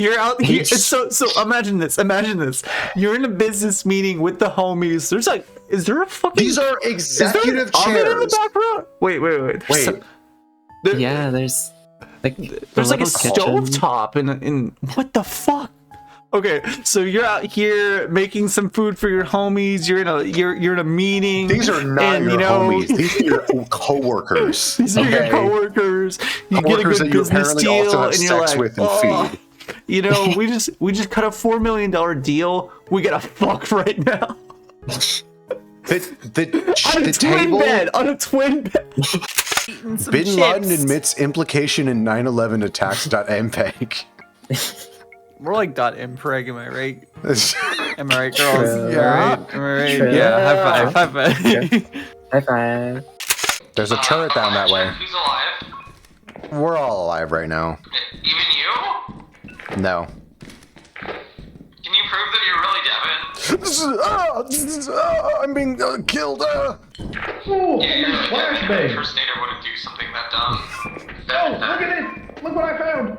You're out here. So imagine this. You're in a business meeting with the homies. There's like, is there a fucking? These are executive chairs. In the background? Wait. Yeah, there's like a stove top and what the fuck? Okay, so you're out here making some food for your homies. You're in a meeting. These are not your homies. These are your coworkers. These are your coworkers. You get a good business deal, and you're like, with and feed. You know, we just cut a $4 million deal. We gotta fuck right now. On a twin bed. Bin Laden admits implication in 9/11 attacks.mpeg. More like .mpreg, am I right? Am I right, girls? Yeah. Am I right? True. Yeah, high five. High five. There's a turret down that way. Who's alive? We're all alive right now. Even you? No. Can you prove that you're really Devon? I'm being killed. Yeah, you're really Devon. First Nader wouldn't do something that dumb. Oh, look at it! Look what I found!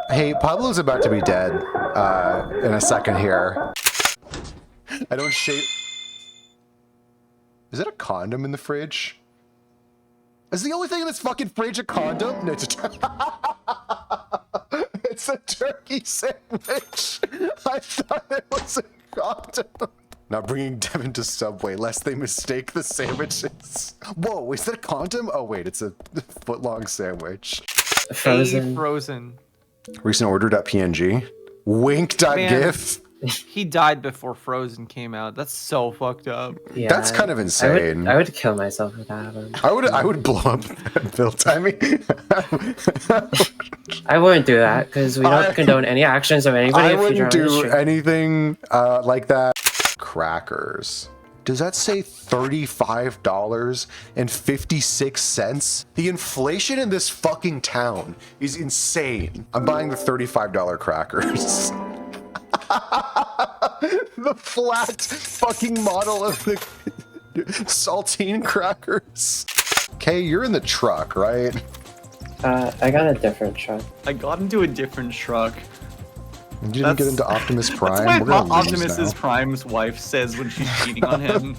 Hey, Pablo's about to be dead in a second here. I don't shave. Is it a condom in the fridge? Is the only thing in this fucking fridge a condom? No, it's a turkey sandwich. I thought it was a condom. Now bringing Devon to Subway, lest they mistake the sandwiches. Whoa, is that a condom? Oh wait, it's a foot-long sandwich. Frozen. Recent order.png. Wink.gif. He died before Frozen came out. That's so fucked up. Yeah, That's kind of insane. I would kill myself if that happened. I would blow up that build. I mean, I wouldn't do that because we don't condone any actions of anybody. I wouldn't do anything like that. Crackers. Does that say $35.56? The inflation in this fucking town is insane. I'm buying the $35 crackers. The flat fucking model of the saltine crackers. Okay, you're in the truck, right? I got a different truck. I got into a different truck. You didn't get into Optimus Prime? That's what Optimus Prime's wife says when she's cheating on him.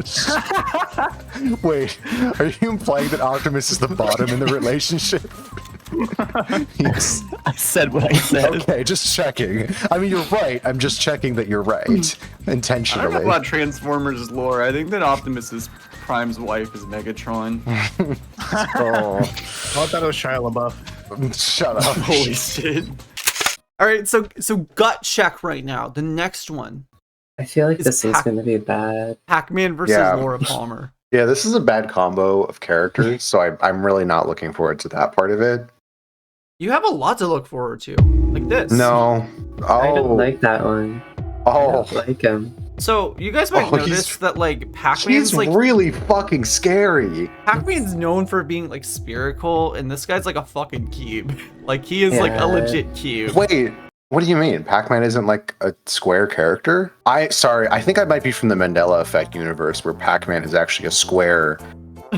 Wait, are you implying that Optimus is the bottom in the relationship? Yes. I said what I said. Okay, just checking. I mean, you're right. I'm just checking that you're right. Intentionally. I don't know about Transformers lore. I think that Optimus Prime's wife is Megatron. Oh. I thought it was Shia LaBeouf. Shut up. Holy shit. Alright, so gut check right now. The next one. I feel like this is going to be bad. Pac-Man versus Laura Palmer. Yeah, this is a bad combo of characters, so I'm really not looking forward to that part of it. You have a lot to look forward to. Like this. No. Oh. I don't like that one. Oh. I don't like him. So, you guys might notice that, like, Pac-Man's, like... really fucking scary. Pac-Man's known for being, like, spherical, and this guy's, like, a fucking cube. Like, he is, like, a legit cube. Wait, what do you mean? Pac-Man isn't, like, a square character? Sorry, I think I might be from the Mandela Effect universe, where Pac-Man is actually a square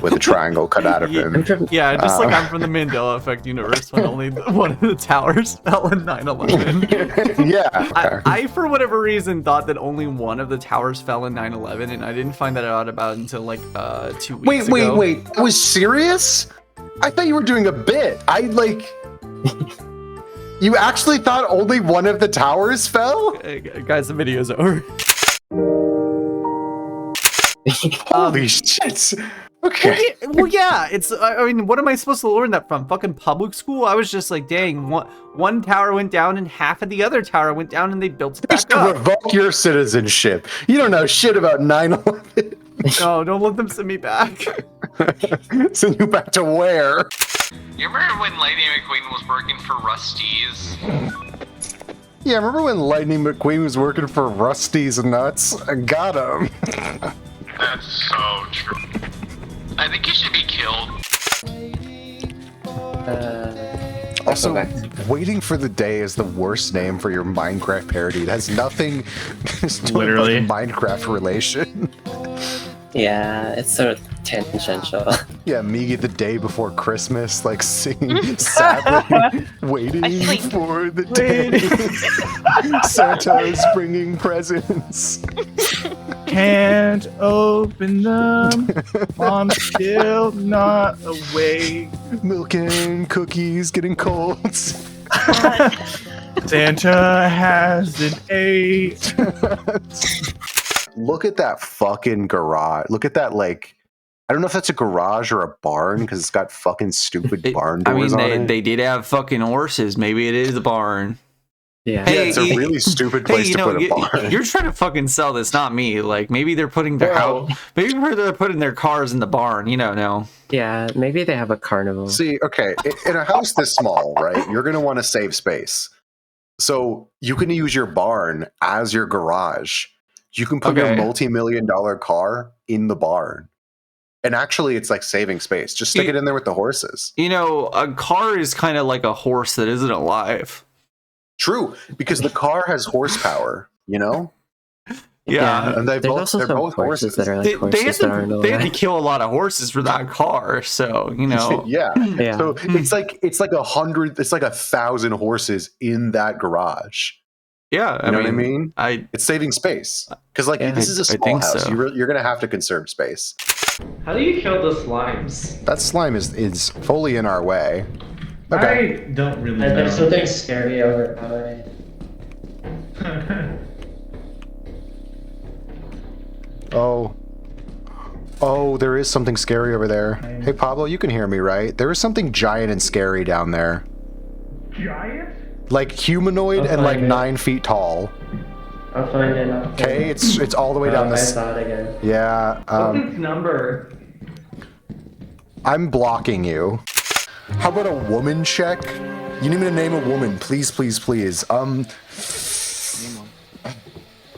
with a triangle cut out of him. Yeah, just like I'm from the Mandela Effect universe when only one of the towers fell in 9/11. Yeah. I, for whatever reason, thought that only one of the towers fell in 9/11, and I didn't find that out about until like 2 weeks ago. Wait. That was serious? I thought you were doing a bit. You actually thought only one of the towers fell? Guys, the video's over. Holy shit. Okay. Well, yeah, it's, I mean, what am I supposed to learn that from? Fucking public school? I was just like, dang, one tower went down and half of the other tower went down and they built it back up. Revoke your citizenship. You don't know shit about 9/11. No, don't let them send me back. Send you back to where? You remember when Lightning McQueen was working for Rusty's? Yeah, remember when Lightning McQueen was working for Rusty's Nuts? I got him. That's so true. I think he should be killed. Also, Waiting for the Day is the worst name for your Minecraft parody. It has nothing literally Minecraft relation. Yeah, it's sort of tangential. Yeah, Migi the day before Christmas, like singing sadly, waiting for the day. Santa's bringing presents. Can't open them. Mom's still not awake. Milk and cookies getting cold. Santa hasn't ate. Look at that fucking garage. Look at that, like, I don't know if that's a garage or a barn because it's got fucking stupid barn doors on it. They did have fucking horses. Maybe it is a barn. Yeah. Yeah, it's a really stupid place to put a barn. You're trying to fucking sell this, not me. Like, maybe they're putting their maybe they're putting their cars in the barn. You don't know. Yeah, maybe they have a carnival. See, okay, in a house this small, right, you're going to want to save space. So you can use your barn as your garage. You can put your multi-million-dollar car in the barn. And actually, it's like saving space. Just stick it in there with the horses. You know, a car is kind of like a horse that isn't alive. True, because the car has horsepower, you know? Yeah, and they're both horses that are like horses that aren't alive. They had to kill a lot of horses for that car, so you know. Yeah. So it's like 100, it's like 1,000 horses in that garage. Yeah, you know what I mean? It's saving space because like this is a small house. So. You're gonna have to conserve space. How do you kill the slimes? That slime is fully in our way. Okay. I don't really know. There's something scary over by. Oh, there is something scary over there. Hey, Pablo, you can hear me, right? There is something giant and scary down there. Giant? Like humanoid and like 9 feet tall. I'll find it. Okay, it's all the way down this. I saw it again. Yeah. What's its number? I'm blocking you. How about a woman check? You need me to name a woman, please, please, please.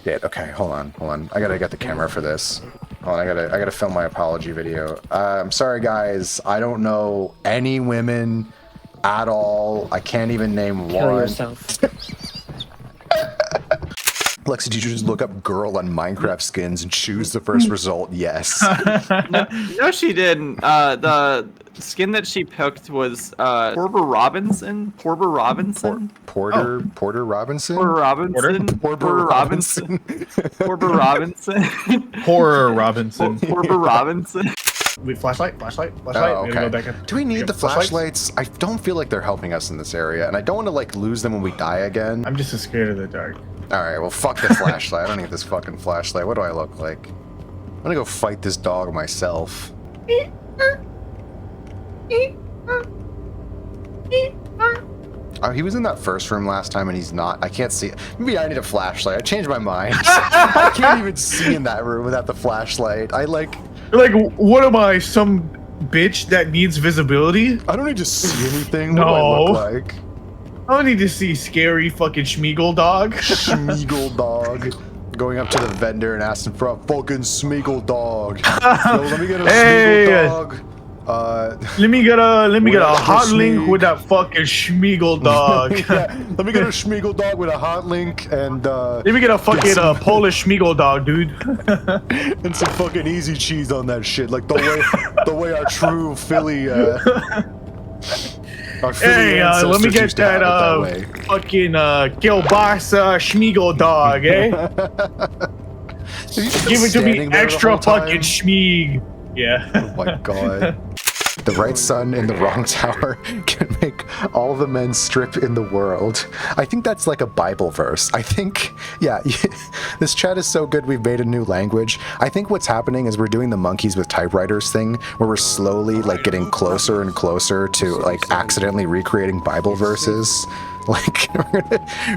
Yeah, okay, hold on. I gotta get the camera for this. Hold on, I gotta film my apology video. I'm sorry, guys. I don't know any women at all. I can't even name Kill one. yourself. Alexa, did you just look up girl on Minecraft skins and choose the first result? Yes. No, she didn't. The skin that she picked was Porter Robinson. Porter Robinson? Porter Robinson. Porter Robinson. Porter Robinson. Wait, flashlight. Oh, We gotta go back in. Do we need the flashlights? I don't feel like they're helping us in this area, and I don't want to like lose them when we die again. I'm just as scared of the dark. Alright, well fuck the flashlight. I don't need this fucking flashlight. What do I look like? I'm gonna go fight this dog myself. Oh, he was in that first room last time and he's not. I can't see it. Maybe I need a flashlight. I changed my mind. I can't even see in that room without the flashlight. Like, what am I, some bitch that needs visibility? I don't need to see anything. No. What do I look like? I don't need to see scary fucking Schmeagle dog. Schmeagle dog. Going up to the vendor and asking for a fucking Schmeagle dog. Yo, let me get a Schmeagle dog. Let me get a hot link with that fucking Schmeagle dog. Yeah, let me get a Schmeagle dog with a hot link and let me get a fucking Polish Schmeagle dog, dude. And some fucking easy cheese on that shit, like the way our true Philly hey, let me get that fucking kielbasa Schmeagle dog, eh? Give it to me extra fucking schmeag. Yeah. Oh my god. The right sun in the wrong tower can make all the men strip in the world. I think that's like a Bible verse. I think, yeah, this chat is so good we've made a new language. I think what's happening is we're doing the monkeys with typewriters thing, where we're slowly like getting closer and closer to like accidentally recreating Bible verses. Like,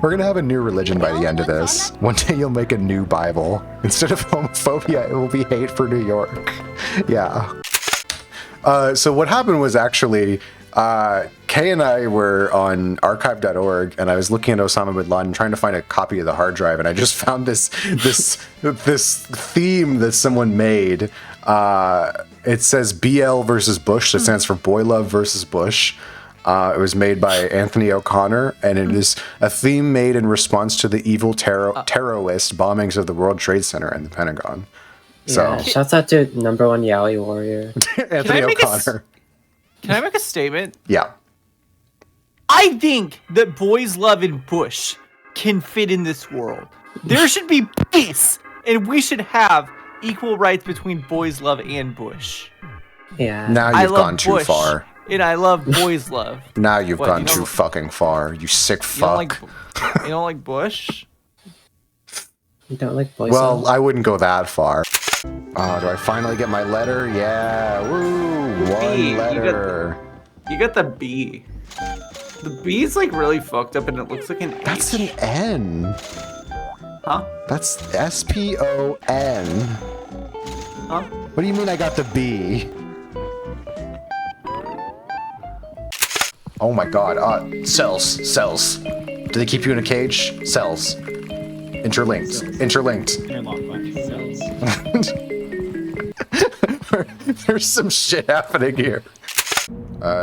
we're gonna have a new religion by the end of this. One day you'll make a new Bible. Instead of homophobia, it will be hate for New York. Yeah. So what happened was actually, Kay and I were on archive.org, and I was looking at Osama bin Laden trying to find a copy of the hard drive, and I just found this theme that someone made. It says BL versus Bush, that stands for Boy Love versus Bush. It was made by Anthony O'Connor, and it is a theme made in response to the evil terrorist bombings of the World Trade Center and the Pentagon. So Yeah, shouts out to #1 Yaoi warrior. Anthony make a O'Connor. Can I make a statement? Yeah. I think that boys love and bush can fit in this world. There should be peace, and we should have equal rights between boys love and bush. Yeah. Now I you've love gone too bush, far. and I love boys love. Now you've What, gone you too don't- fucking far. You sick You don't fuck. like you don't like bush? You don't like boys. Well, love? I wouldn't go that far. Oh, do I finally get my letter? Yeah. Woo! B, One you got- letter. You got the B. The B is like really fucked up, and it looks like an That's H. an N. Huh? That's S-P-O-N. Huh? What do you mean I got the B? Oh my god. Cells. Do they keep you in a cage? Cells. Interlinked. There's some shit happening here.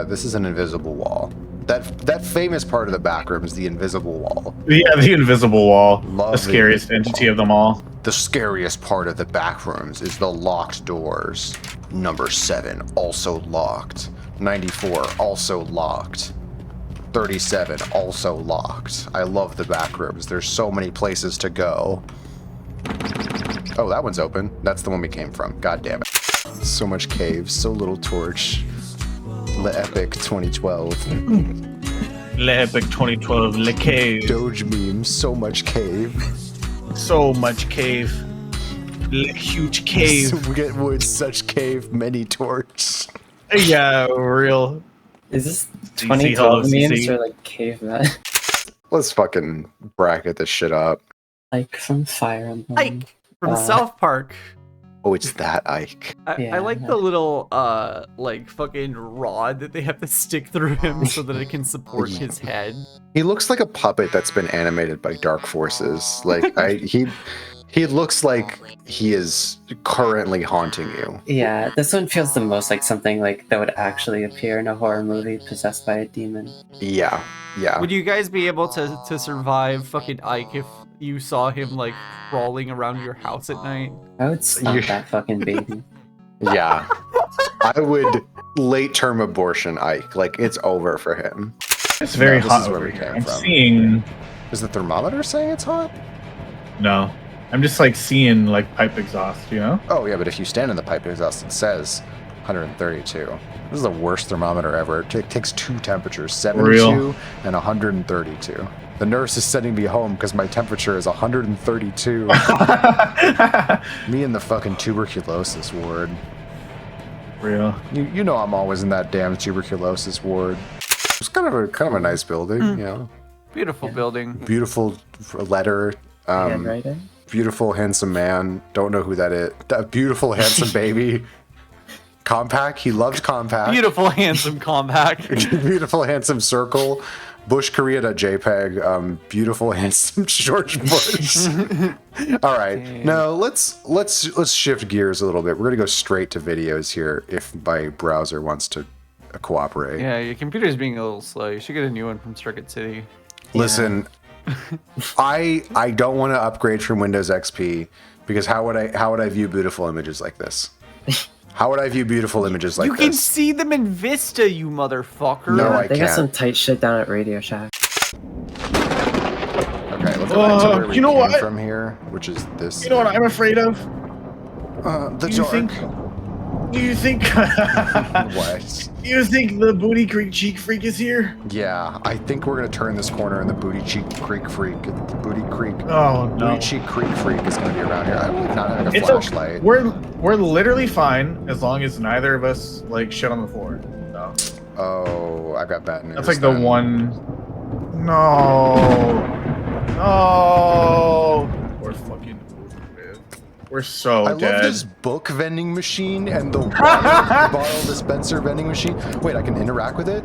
This is an invisible wall. That famous part of the back room is the invisible wall. Yeah, the invisible wall. Love the scariest the entity of them all. The scariest part of the back rooms is the locked doors. Number 7, also locked. 94, also locked. 37, also locked. I love the back rooms. There's so many places to go. Oh, that one's open. That's the one we came from. God damn it. So much caves, so little torch. Le Epic 2012. Le Epic 2012, Le Cave. Doge memes, so much cave. So much cave. Le huge cave. So we get wood, such cave, many torch. Yeah, real. Is this CC, 2012 hello, memes CC. or like caveman? Let's fucking bracket this shit up. Like from Fire Emblem. Ike from Uh, South Park. Oh, it's that Ike. I Yeah. like the little like fucking rod that they have to stick through him so that it can support his head. He looks like a puppet that's been animated by Dark Forces. Like he looks like he is currently haunting you. Yeah, this one feels the most like something like that would actually appear in a horror movie possessed by a demon. Yeah. Would you guys be able to survive fucking Ike if you saw him like crawling around your house at night? I would stomp You- that fucking baby. Yeah. I would late term abortion Ike. Like it's over for him. It's very this hot is where over we here. came I'm from. seeing... Is the thermometer saying it's hot? No. I'm just like seeing like pipe exhaust, you know? Oh yeah, but if you stand in the pipe exhaust, it says 132. This is the worst thermometer ever. It takes 2 temperatures, 72 Real. and 132. The nurse is sending me home because my temperature is 132. Me in the fucking tuberculosis ward. Real. You know I'm always in that damn tuberculosis ward. It's kind of a nice building, you know. Beautiful building. Beautiful letter. Handwriting. Beautiful handsome man. Don't know who that is. That beautiful handsome baby. Compact. He loved Compact. Beautiful, handsome compact. Beautiful handsome circle. Bush Korea.jpg. Beautiful handsome George Bush. All right. Now let's shift gears a little bit. We're gonna go straight to videos here if my browser wants to cooperate. Yeah, your computer's being a little slow. You should get a new one from Circuit City. Listen, I don't want to upgrade from Windows XP because how would I view beautiful images like this? How would I view beautiful images like You can this? see them in Vista, you motherfucker. No, I They got some can't. tight shit down at Radio Shack. Okay, let's go back to where we you know came what? from here, which is this. You know what I'm afraid of? The You dark. think? You think? What? You think the Booty Creek Cheek Freak is here? Yeah, I think we're gonna turn this corner and the Booty Cheek Creek Freak. The Booty Creek. Oh no! Booty Cheek Creek Freak is gonna be around here. I don't like not having a It's flashlight. okay. We're literally fine as long as neither of us like shit on the floor. No. Oh, I've got bad news. That's like the then. one. No. No. We're fucking over with. We're so I dead. love this book vending machine and the water bottle dispenser vending machine. Wait, I can interact with it?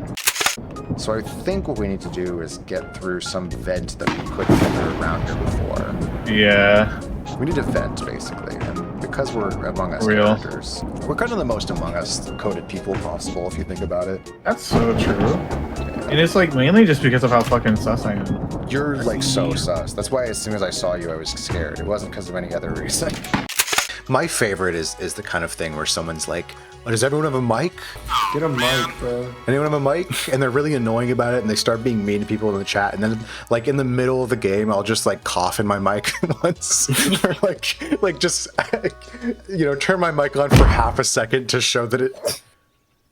So I think what we need to do is get through some vent that we couldn't get around here before. Yeah. We need a vent, basically. And because we're Among Us Real. characters, we're kind of the most Among Us coded people possible, if you think about it. That's so true. And it's like mainly just because of how fucking sus I am. You're like so sus. That's why as soon as I saw you, I was scared. It wasn't because of any other reason. My favorite is the kind of thing where someone's like, oh, does everyone have a mic? Get a mic, bro. Anyone have a mic? And they're really annoying about it, and they start being mean to people in the chat. And then, like in the middle of the game, I'll just like cough in my mic once, or like just turn my mic on for half a second to show that it.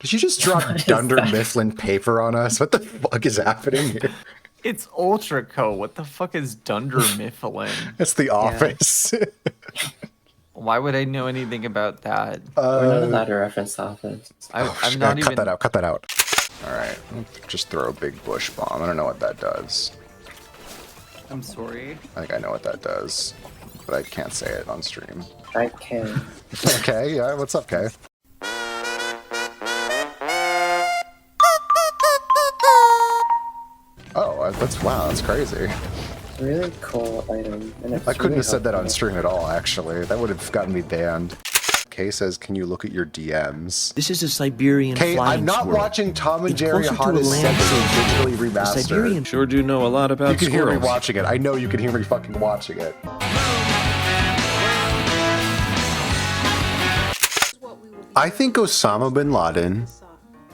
Did you just drop Dunder Mifflin paper on us? What the fuck is happening here? It's Ultra Co. What the fuck is Dunder Mifflin? It's The Office. Why would I know anything about that? We're not allowed to reference The Office. I'm not even. Cut that out. All right, just throw a big bush bomb. I don't know what that does. I'm sorry. I think I know what that does, but I can't say it on stream. I can. Okay, yeah. What's up, Kay? Oh, that's crazy. Really cool item. And I couldn't have said that on stream at all, actually. That would have gotten me banned. Kay says, can you look at your DMs? This is a Siberian Kay, flying I'm not squirrel. watching Tom and It's Jerry closer to Hot a as land digitally The remastered. Siberian Sure do know a lot about You can hear me squirrels. watching it. I know you can hear me fucking watching it. I think Osama bin Laden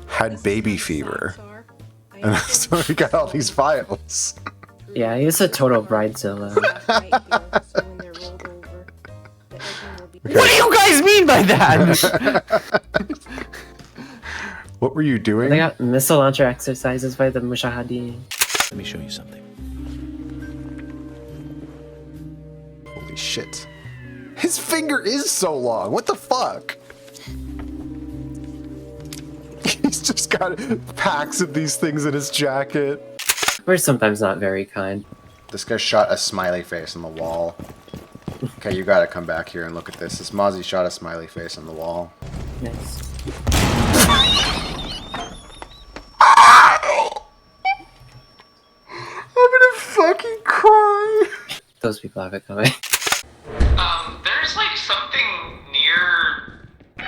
had baby fever. And that's why we got all these files. Yeah, he's a total bridezilla. What do you guys mean by that? What were you doing? They got missile launcher exercises by the Mujahideen. Let me show you something. Holy shit. His finger is so long. What the fuck? He's just got packs of these things in his jacket. We're sometimes not very kind. This guy shot a smiley face on the wall. Okay, you gotta come back here and look at this. This Mozzie shot a smiley face on the wall. Nice. I'm gonna fucking cry. Those people have it coming. There's like something near, you,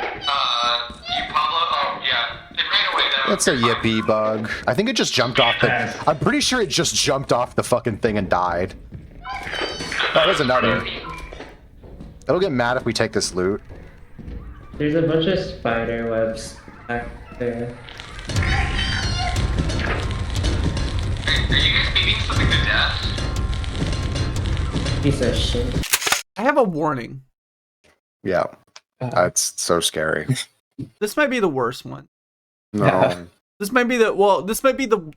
Pablo. Oh, yeah. It ran away though. That's a yippee bug. I think it just jumped off the... I'm pretty sure it just jumped off the fucking thing and died. That was another. It'll get mad if we take this loot. There's a bunch of spider webs back there. Are you guys beating something to death? Piece of shit. I have a warning. Yeah. That's so scary. This might be the worst one. No. Yeah. This might be the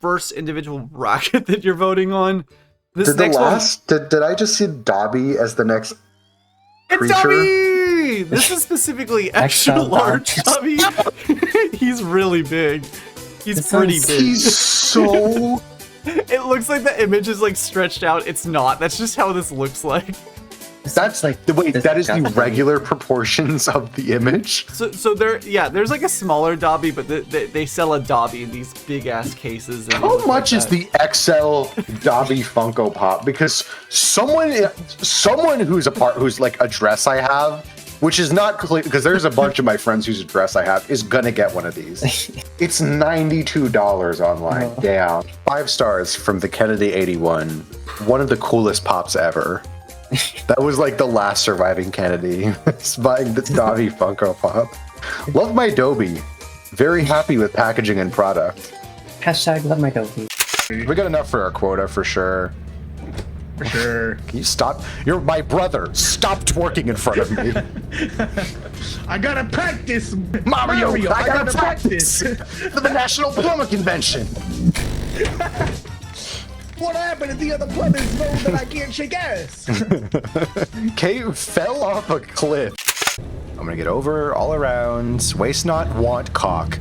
worst individual bracket that you're voting on. This Did the next last... Did I just see Dobby as the next It's creature? Dobby! This is specifically extra Extra large large. Dobby. He's really big. He's This pretty sounds- big. He's so... It looks like the image is like stretched out. It's not. That's just how this looks like. That's like... Wait, that is the disgusting. regular proportions of the image? So there's like a smaller Dobby, but they sell a Dobby in these big ass cases. And How much is the XL Dobby Funko Pop? Because someone who's like a dress I have, which is not clear, because there's a bunch of my friends whose address I have, is gonna get one of these. It's $92 online. Oh. Yeah. 5 stars from the Kennedy 81. One of the coolest pops ever. That was like the last surviving Kennedy. It's buying this Dobby Funko Pop. Love my Dobby. Very happy with packaging and product. Hashtag love my dopey. We got enough for our quota for sure. For sure. Can you stop? You're my brother. Stop twerking in front of me. I gotta practice, Mario, I gotta practice for the National Plumber Convention. What happened if the other brothers know that I can't shake ass? Kate fell off a cliff. I'm gonna get over all around. Waste not, want cock.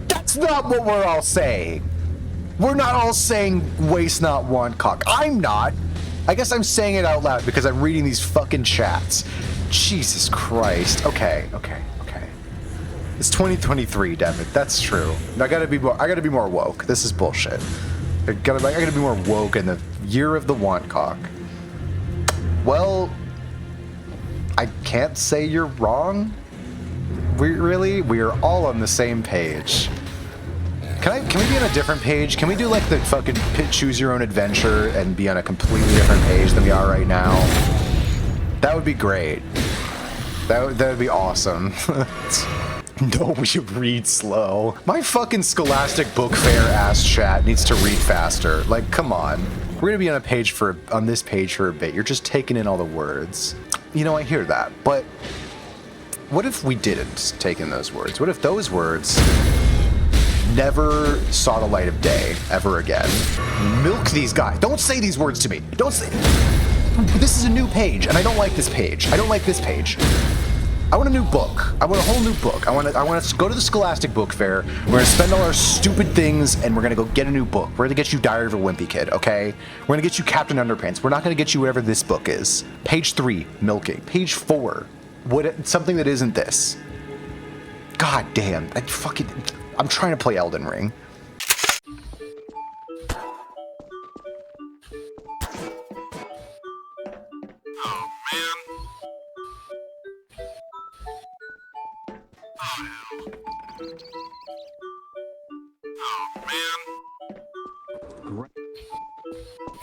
That's not what we're all saying. We're not all saying waste not, want cock. I'm not. I guess I'm saying it out loud because I'm reading these fucking chats. Jesus Christ. Okay. It's 2023, Devin. That's true. I gotta be more woke. This is bullshit. I gotta be more woke in the year of the want cock. Well, I can't say you're wrong. We are all on the same page. Can we be on a different page? Can we do like the fucking choose your own adventure and be on a completely different page than we are right now? That would be great. That would be awesome. No, we should read slow. My fucking Scholastic Book Fair ass chat needs to read faster. Like, come on. We're gonna be on this page for a bit. You're just taking in all the words. You know, I hear that, but what if we didn't take in those words? What if those words never saw the light of day ever again? Milk these guys. Don't say these words to me. Don't say. This is a new page, and I don't like this page. I don't like this page. I want a new book. I want a whole new book. I want to go to the Scholastic Book Fair. We're going to spend all our stupid things, and we're going to go get a new book. We're going to get you Diary of a Wimpy Kid, okay? We're going to get you Captain Underpants. We're not going to get you whatever this book is. Page 3, milking. Page 4, something that isn't this. God damn. I'm trying to play Elden Ring.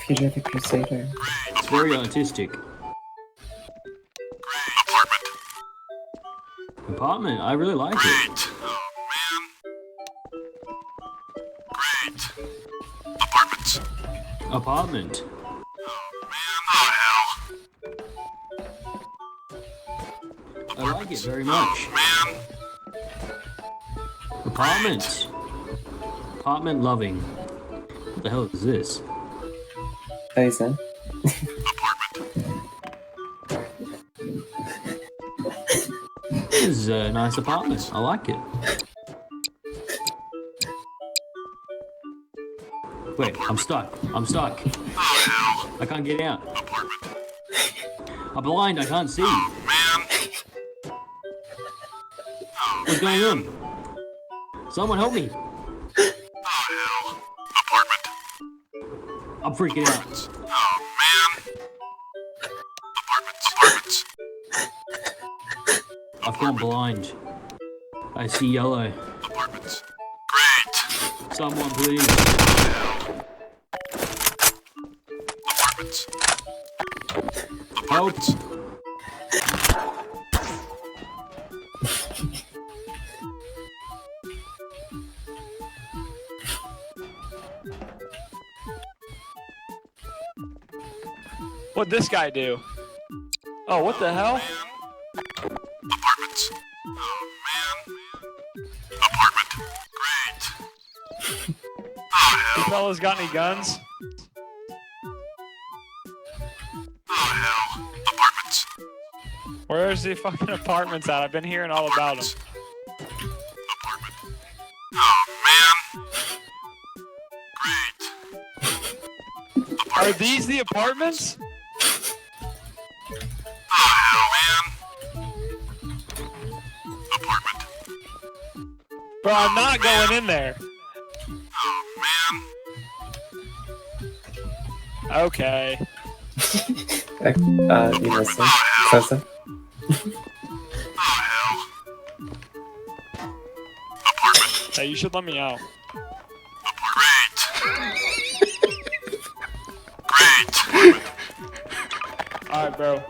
Peter the Crusader. It's very artistic. Apartment, I really like it. Apartment. I like it very much. Apartment. Apartment loving. What the hell is this? Tyson. This is a nice apartment. I like it. Wait, I'm stuck. I'm stuck. I can't get out. I'm blind. I can't see. What's going on? Someone help me. I'm freaking out. I've gone blind. I see yellow. Someone please. Help! What'd this guy do? Oh, what the hell? Apartments. Oh, man. Apartment. Great. Oh, hell. You fellas got any guns? Oh, hell. Apartments. Where's the fucking apartments at? I've been hearing all about them. Apartment. Oh, man. Great. Are these the apartments? Oh, hell, man. Apartment. Bro, I'm not going in there. Oh, man. Okay. You listen. Sosa? Oh, hell. Apartment. Hey, you should let me out. Great. Great. Alright, bro.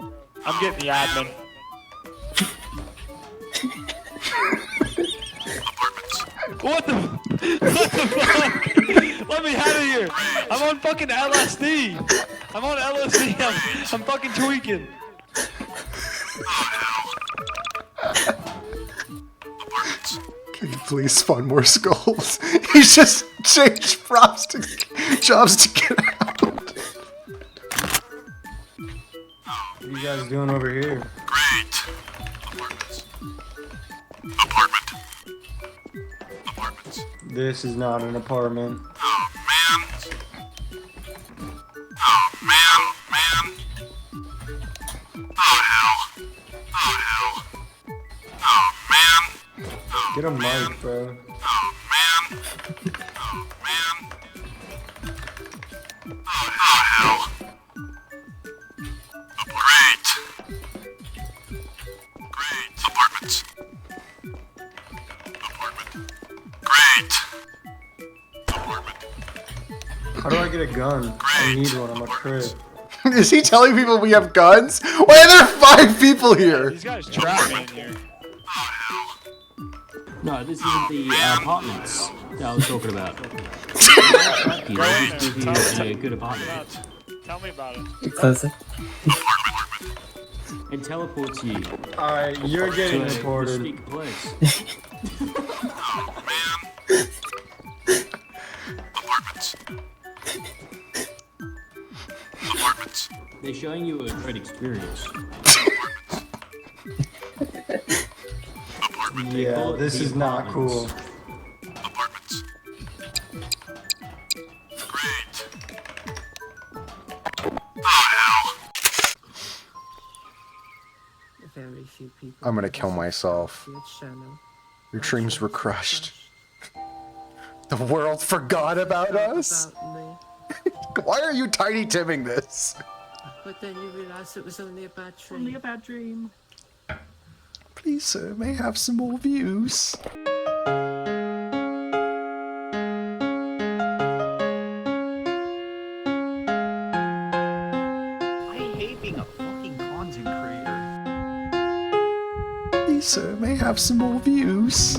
I'm getting the admin. What the fuck? Let me out of here. I'm on fucking LSD. I'm on LSD. I'm fucking tweaking. Can you please spawn more skulls? He's just changed jobs to get out. What are you guys doing over here? Great. Apartments. Apartment. Apartments. This is not an apartment. Oh, man. Oh, man. Oh, hell. Oh, hell. Oh, man. Oh, Get a mic, bro. oh, man. Oh, man. Oh, hell. Great. Great. Apartments. Apartment. Great. How do I get a gun? I need one. I'm a crib. Is he telling people we have guns? Why are there 5 people here? These guys trapped me in here. No, this isn't the apartments that I was talking about. You know, just give you a good apartment. Tell me about it. Close it. It teleports you Alright, you're getting to a reported. mystique place. Apartments. Apartments. They're showing you a great experience. Yeah, this is not cool. Apartments. Great. Oh, hell. Very few people. I'm gonna kill myself. Your dreams were crushed. The world forgot about us? Why are you Tiny Timming this? But then you realize it was only a bad dream. Only a bad dream. Please, sir, may I have some more views? I hate being a fucking content creator. Please, sir, may I have some more views?